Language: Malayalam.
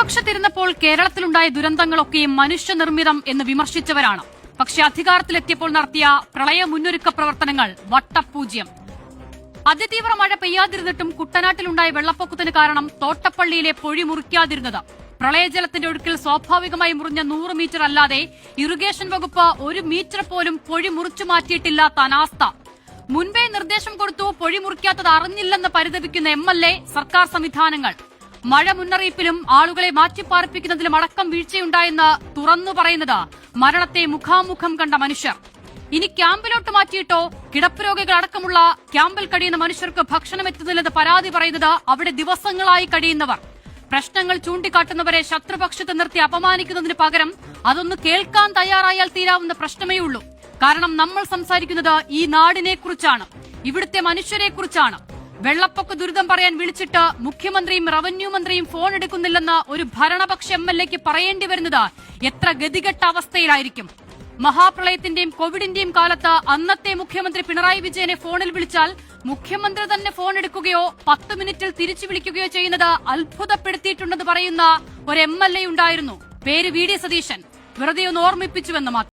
പ്രതിപക്ഷത്തിരുന്നപ്പോൾ കേരളത്തിലുണ്ടായ ദുരന്തങ്ങളൊക്കെയും മനുഷ്യനിർമ്മിതം എന്ന് വിമർശിച്ചവരാണ്. പക്ഷെ അധികാരത്തിലെത്തിയപ്പോൾ നടത്തിയ പ്രളയ മുന്നൊരുക്ക പ്രവർത്തനങ്ങൾ വട്ടപൂജ്യം. അതിതീവ്ര മഴ പെയ്യാതിരുന്നിട്ടും കുട്ടനാട്ടിലുണ്ടായ വെള്ളപ്പൊക്കത്തിന് കാരണം തോട്ടപ്പള്ളിയിലെ പൊഴി മുറിക്കാതിരുന്നത്. പ്രളയജലത്തിന്റെ ഒഴുക്കിൽ സ്വാഭാവികമായി മുറിഞ്ഞ 100 മീറ്റർ അല്ലാതെ ഇറിഗേഷൻ വകുപ്പ് 1 മീറ്റർ പോലും പൊഴി മുറിച്ചു മാറ്റിയിട്ടില്ലാത്ത അനാസ്ഥ. മുൻപേ നിർദ്ദേശം കൊടുത്തു, പൊഴി മുറിക്കാത്തത് അറിഞ്ഞില്ലെന്ന് പരിതപിക്കുന്ന MLA, സർക്കാർ സംവിധാനങ്ങൾ. മഴ മുന്നറിയിപ്പിലും ആളുകളെ മാറ്റിപ്പാർപ്പിക്കുന്നതിലും അടക്കം വീഴ്ചയുണ്ടായെന്ന് തുറന്നു പറയുന്നത് മരണത്തെ മുഖാമുഖം കണ്ട മനുഷ്യർ. ഇനി ക്യാമ്പിലോട്ട് മാറ്റിയിട്ടോ കിടപ്പ് രോഗികളടക്കമുള്ള ക്യാമ്പിൽ കഴിയുന്ന മനുഷ്യർക്ക് ഭക്ഷണം എത്തുന്നില്ലെന്ന് പരാതി പറയുന്നത് അവിടെ ദിവസങ്ങളായി കഴിയുന്നവർ. പ്രശ്നങ്ങൾ ചൂണ്ടിക്കാട്ടുന്നവരെ ശത്രുപക്ഷത്ത് നിർത്തി അപമാനിക്കുന്നതിന് പകരം അതൊന്ന് കേൾക്കാൻ തയ്യാറായാൽ തീരാവുന്ന പ്രശ്നമേ ഉള്ളൂ. കാരണം നമ്മൾ സംസാരിക്കുന്നത് ഈ നാടിനെക്കുറിച്ചാണ്, ഇവിടുത്തെ മനുഷ്യരെക്കുറിച്ചാണ്. വെള്ളപ്പൊക്ക ദുരിതം പറയാൻ വിളിച്ചിട്ട് മുഖ്യമന്ത്രിയും റവന്യൂ മന്ത്രിയും ഫോൺ എടുക്കുന്നില്ലെന്ന് ഒരു ഭരണപക്ഷ MLAക്ക് പറയേണ്ടി വരുന്നത് എത്ര ഗതികെട്ട അവസ്ഥയിലായിരിക്കും. മഹാപ്രളയത്തിന്റെയും കോവിഡിന്റെയും കാലത്ത് അന്നത്തെ മുഖ്യമന്ത്രി പിണറായി വിജയനെ ഫോണിൽ വിളിച്ചാൽ മുഖ്യമന്ത്രി തന്നെ ഫോൺ എടുക്കുകയോ 10 മിനിറ്റിൽ തിരിച്ചു വിളിക്കുകയോ ചെയ്യുന്നത് അത്ഭുതപ്പെടുത്തിയിട്ടുണ്ടെന്ന് പറയുന്ന ഒരു MLA ഉണ്ടായിരുന്നു. പേര് VD സതീശൻ. വെറുതെ ഒന്ന് ഓർമ്മിപ്പിച്ചുവെന്ന് മാത്രം.